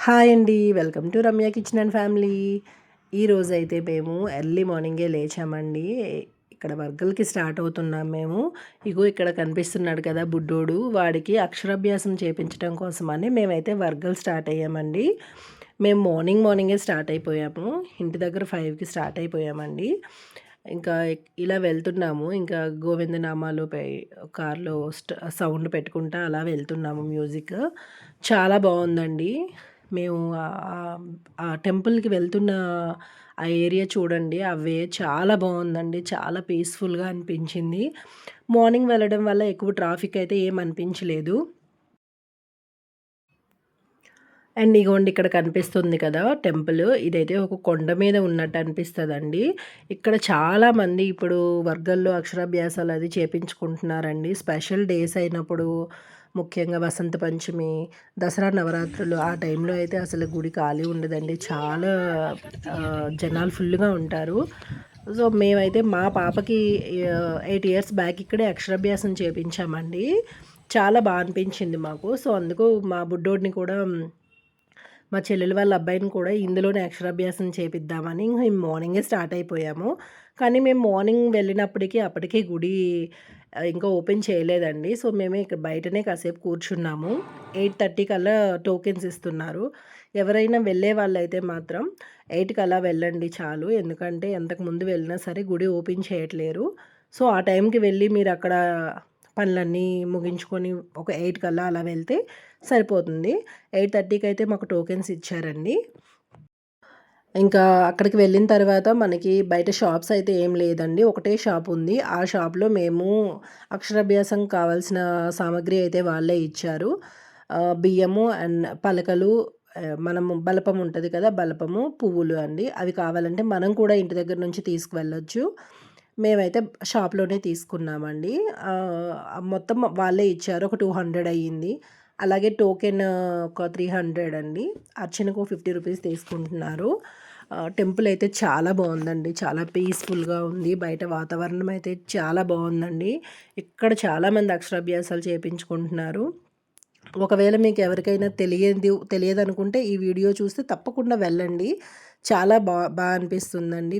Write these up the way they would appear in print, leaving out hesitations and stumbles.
Hi అండి. Welcome to Ramya kitchen and family. ఈరోజైతే మేము ఎర్లీ మార్నింగే లేచామండి. ఇక్కడ వర్గల్‌కి స్టార్ట్ అవుతున్నాం మేము. ఇగో ఇక్కడ కనిపిస్తున్నాడు కదా బుడ్డోడు, వాడికి అక్షరాభ్యాసం చేపించడం కోసమని మేమైతే వర్గల్ స్టార్ట్ అయ్యామండి. మేము మార్నింగే స్టార్ట్ అయిపోయాము. ఇంటి దగ్గర 5కి స్టార్ట్ అయిపోయామండి. ఇంకా ఇలా వెళ్తున్నాము. ఇంకా గోవిందనామాలు కార్‌లో సౌండ్ పెట్టుకుంటా అలా వెళ్తున్నాము మ్యూజిక్. చాలా బావుందండి. మేము ఆ టెంపుల్‌కి వెళ్తున్న ఆ ఏరియా చూడండి. ఆ వే చాలా బావుందండి. చాలా పీస్‌ఫుల్‌గా అనిపించింది. మార్నింగ్ వెళ్ళడం వల్ల ఎక్కువ ట్రాఫిక్ అయితే ఏం అనిపించలేదు. అండ్ ఇగోండి ఇక్కడ కనిపిస్తుంది కదా టెంపుల్. ఇదైతే ఒక కొండ మీద ఉన్నట్టు అనిపిస్తదండి. ఇక్కడ చాలామంది ఇప్పుడు వర్గంలో అక్షరాభ్యాసాలు అది చేపించుకుంటున్నారండి. స్పెషల్ డేస్ అయినప్పుడు ముఖ్యంగా వసంత పంచమి, దసరా నవరాత్రులు ఆ టైంలో అయితే అసలు గుడి ఖాళీ ఉండదండి. చాలా జనాలు ఫుల్‌గా ఉంటారు. సో, మేమైతే మా పాపకి 8 ఇయర్స్ బ్యాక్ ఇక్కడే అక్షరాభ్యాసం చేపించామండి. చాలా అనిపించింది మాకు. సో, అందుకు మా బుడ్డోడిని కూడా మా చెల్లెలు వాళ్ళ అబ్బాయిని కూడా ఇందులోనే అక్షరాభ్యాసం చేపిద్దామని మార్నింగే స్టార్ట్ అయిపోయాము. కానీ మేము మార్నింగ్ వెళ్ళినప్పటికి అప్పటికే గుడి ఇంకా ఓపెన్ చేయలేదండి. సో, మేము ఇక్కడ బయటనే కాసేపు కూర్చున్నాము. 8:30 కల్లా టోకెన్స్ ఇస్తున్నారు. ఎవరైనా వెళ్ళే వాళ్ళైతే మాత్రం 8కి అలా వెళ్ళండి చాలు. ఎందుకంటే ఎంతకుముందు వెళ్ళినా సరే గుడి ఓపెన్ చేయట్లేరు. సో, ఆ టైంకి వెళ్ళి మీరక్కడ పనులన్నీ ముగించుకొని ఒక 8 కల్లా అలా వెళ్తే సరిపోతుంది. 8:30కి అయితే మాకు టోకెన్స్ ఇచ్చారండి. ఇంకా అక్కడికి వెళ్ళిన తర్వాత మనకి బయట షాప్స్ అయితే ఏం లేదండి. ఒకటే షాప్ ఉంది. ఆ షాప్‌లో మేము అక్షరాభ్యాసం కావాల్సిన సామాగ్రి అయితే వాళ్ళే ఇచ్చారు. బియ్యము అండ్ పలకలు, మనము బలపం ఉంటది కదా! బలపము, పువ్వులు అండి. అవి కావాలంటే మనం కూడా ఇంటి దగ్గర నుంచి తీసుకువెళ్ళొచ్చు. మేమైతే షాప్‌లోనే తీసుకున్నామండి. మొత్తం వాళ్ళే ఇచ్చారు. ఒక 200 అయ్యింది. అలాగే టోకెన్ ఒక 300 అండి. అర్చనకు 50 రూపీస్ తీసుకుంటున్నారు. టెంపుల్ అయితే చాలా బావుందండి. చాలా పీస్‌ఫుల్‌గా ఉంది. బయట వాతావరణం అయితే చాలా బావుందండి. ఇక్కడ చాలామంది అక్షరాభ్యాసాలు చేపించుకుంటున్నారు. ఒకవేళ మీకు ఎవరికైనా తెలియదనుకుంటే ఈ వీడియో చూస్తే తప్పకుండా వెళ్ళండి. చాలా అనిపిస్తుందండి.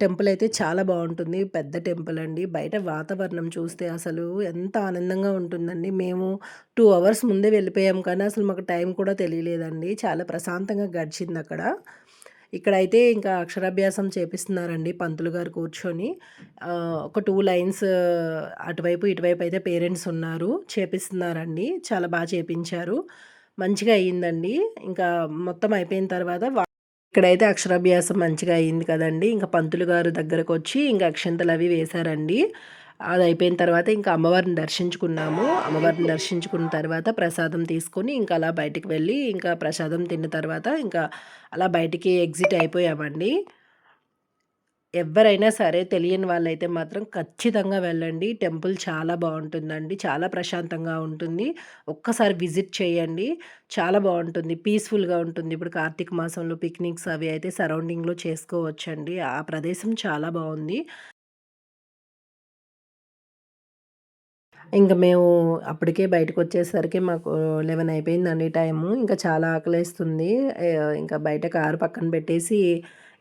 టెంపుల్ అయితే చాలా బావుంటుంది. పెద్ద టెంపుల్ అండి. బయట వాతావరణం చూస్తే అసలు ఎంత ఆనందంగా ఉంటుందండి. మేము 2 అవర్స్ ముందే వెళ్ళిపోయాం కానీ అసలు మాకు టైం కూడా తెలియలేదండి. చాలా ప్రశాంతంగా గడిచిందక్కడ. ఇక్కడైతే ఇంకా అక్షరాభ్యాసం చేపిస్తున్నారండి పంతులు గారు కూర్చొని. ఒక 2 లైన్స్ అటువైపు, ఇటువైపు అయితే పేరెంట్స్ ఉన్నారు. చేపిస్తున్నారండి. చాలా చేపించారు. మంచిగా అయిందండి. ఇంకా మొత్తం అయిపోయిన తర్వాత ఇక్కడైతే అక్షరాభ్యాసం మంచిగా అయింది కదండీ! ఇంక పంతులు గారు దగ్గరకొచ్చి ఇంక అక్షింతలవి వేశారండి. అదయిపోయిన తర్వాత ఇంకా అమ్మవారిని దర్శించుకున్నాము. అమ్మవారిని దర్శించుకున్న తర్వాత ప్రసాదం తీసుకొని ఇంక అలా బయటికి వెళ్ళి ఇంకా ప్రసాదం తిన్న తర్వాత ఇంకా అలా బయటికి ఎగ్జిట్ అయిపోయామండి. ఎవ్వరైనా సరే తెలియని వాళ్ళైతే మాత్రం ఖచ్చితంగా వెళ్ళండి. టెంపుల్ చాలా బావుంటుందండి. చాలా ప్రశాంతంగా ఉంటుంది. ఒక్కసారి విజిట్ చేయండి. చాలా బావుంటుంది. పీస్‌ఫుల్‌గా ఉంటుంది. ఇప్పుడు కార్తీక మాసంలో పిక్నిక్స్ అవి అయితే సరౌండింగ్‌లో చేసుకోవచ్చండి. ఆ ప్రదేశం చాలా బావుంది. ఇంక మేము అప్పటికే బయటకొచ్చేసరికి మాకు 11 అయిపోయిందండి టైము. ఇంకా చాలా ఆకలేస్తుంది. ఇంకా బయట కారు పక్కన పెట్టేసి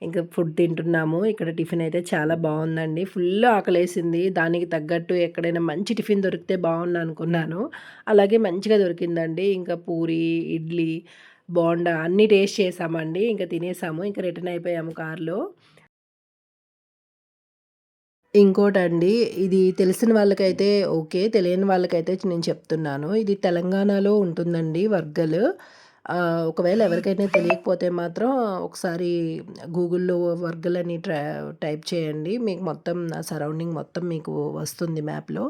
ఇంక ఫుడ్ తింటున్నాము. ఇక్కడ టిఫిన్ అయితే చాలా బావుందండి. ఫుల్ ఆకలేసింది. దానికి తగ్గట్టు ఎక్కడైనా మంచి టిఫిన్ దొరికితే బావుండనుకున్నాను. అలాగే మంచిగా దొరికిందండి. ఇంకా పూరి, ఇడ్లీ, బోండా అన్నీ టేస్ట్ చేశామండి. ఇంక తినేసాము. ఇంక రిటర్న్ అయిపోయాము కారులో. ఇంకోటండి, ఇది తెలిసిన వాళ్ళకైతే ఓకే. తెలియని వాళ్ళకైతే నేను చెప్తున్నాను. ఇది తెలంగాణలో ఉంటుందండి వర్గల్. ఒకవేళ ఎవరికైనా తెలియకపోతే మాత్రం ఒకసారి గూగుల్‌లో వర్గల్ అని టైప్ చేయండి. మీకు మొత్తం సరౌండింగ్ మొత్తం మీకు వస్తుంది మ్యాప్‌లో.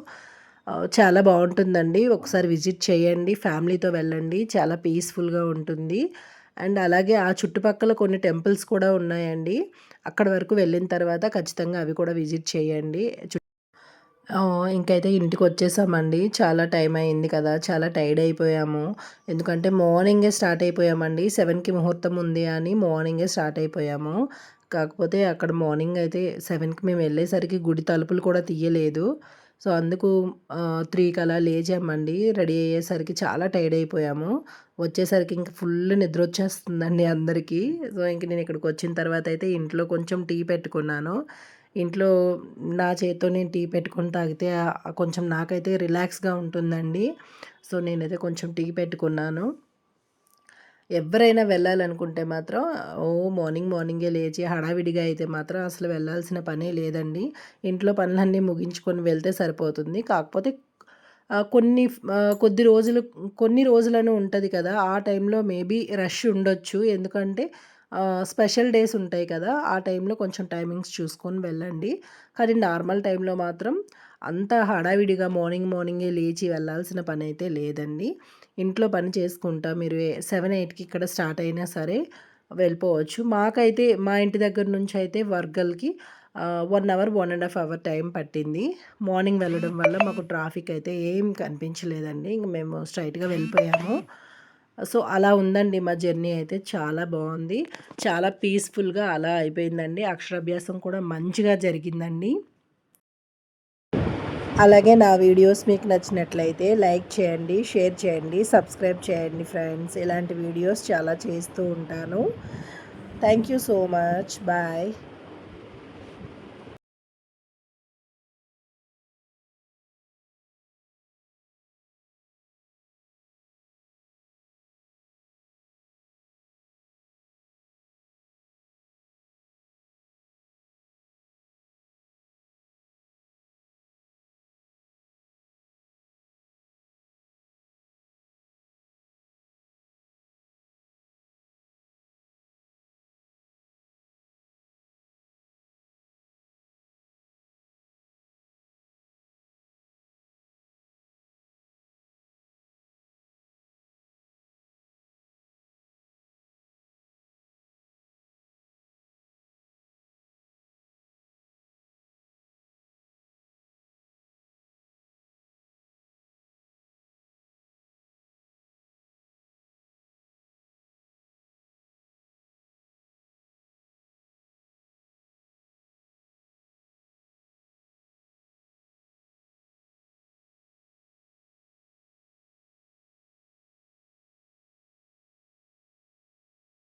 చాలా బావుంటుందండి. ఒకసారి విజిట్ చేయండి. ఫ్యామిలీతో వెళ్ళండి. చాలా పీస్‌ఫుల్‌గా ఉంటుంది. అండ్ అలాగే ఆ చుట్టుపక్కల కొన్ని టెంపుల్స్ కూడా ఉన్నాయండి. అక్కడి వరకు వెళ్ళిన తర్వాత ఖచ్చితంగా అవి కూడా విజిట్ చేయండి. ఇంకైతే ఇంటికొచ్చేసామండి. చాలా టైం అయింది కదా! చాలా టైర్డ్ అయిపోయాము. ఎందుకంటే మార్నింగే స్టార్ట్ అయిపోయామండి. 7కి ముహూర్తం ఉంది అని మార్నింగే స్టార్ట్ అయిపోయాము. కాకపోతే అక్కడ మార్నింగ్ అయితే 7కి మేము వెళ్ళేసరికి గుడి తలుపులు కూడా తీయలేదు. సో, అందుకు 3కి అలా లేచామండి. రెడీ అయ్యేసరికి చాలా టైర్డ్ అయిపోయాము. వచ్చేసరికి ఇంక ఫుల్ నిద్రొచ్చేస్తుందండి అందరికీ. సో, ఇంక నేను ఇక్కడికొచ్చిన తర్వాతయితే ఇంట్లో కొంచెం టీ పెట్టుకున్నాను. ఇంట్లో నా చేత్తో నేను టీ పెట్టుకొని తాగితే కొంచెం నాకైతే రిలాక్స్‌గా ఉంటుందండి. సో, నేనైతే కొంచెం టీ పెట్టుకున్నాను. ఎవ్వరైనా వెళ్ళాలనుకుంటే మాత్రం మార్నింగే లేచి హడావిడిగా అయితే మాత్రం అసలు వెళ్ళాల్సిన పనే లేదండి. ఇంట్లో పనులన్నీ ముగించుకొని వెళ్తే సరిపోతుంది. కాకపోతే కొన్ని రోజులని ఉంటది కదా! ఆ టైంలో మేబీ రష్ ఉండొచ్చు. ఎందుకంటే స్పెషల్ డేస్ ఉంటాయి కదా! ఆ టైంలో కొంచెం టైమింగ్స్ చూసుకొని వెళ్ళండి. కానీ నార్మల్ టైంలో మాత్రం అంత హడావిడిగా మార్నింగే లేచి వెళ్ళాల్సిన పనైతే లేదండి. ఇంట్లో పని చేసుకుంటా మీరు 7, 8కి ఇక్కడ స్టార్ట్ అయినా సరే వెళ్ళిపోవచ్చు. మాకైతే మా ఇంటి దగ్గర నుంచయితే వర్గల్‌కి 1 అవర్, 1 ½ అవర్ టైం పట్టింది. మార్నింగ్ వెళ్ళడం వల్ల మాకు ట్రాఫిక్ అయితే ఏం కనిపించలేదండి. ఇంక మేము స్ట్రెయిట్‌గా వెళ్ళిపోయాము. సో, అలా ఉందండి మా జర్నీ అయితే చాలా బావుంది. చాలా పీస్‌ఫుల్‌గా అలా అయిపోయిందండి. అక్షరాభ్యాసం కూడా మంచిగా జరిగిందండి. అలాగే నా వీడియోస్ మీకు నచ్చినట్లయితే లైక్ చేయండి, షేర్ చేయండి, సబ్స్క్రైబ్ చేయండి ఫ్రెండ్స్. ఇలాంటి వీడియోస్ చాలా చేస్తూ ఉంటాను. Thank you so much. Bye.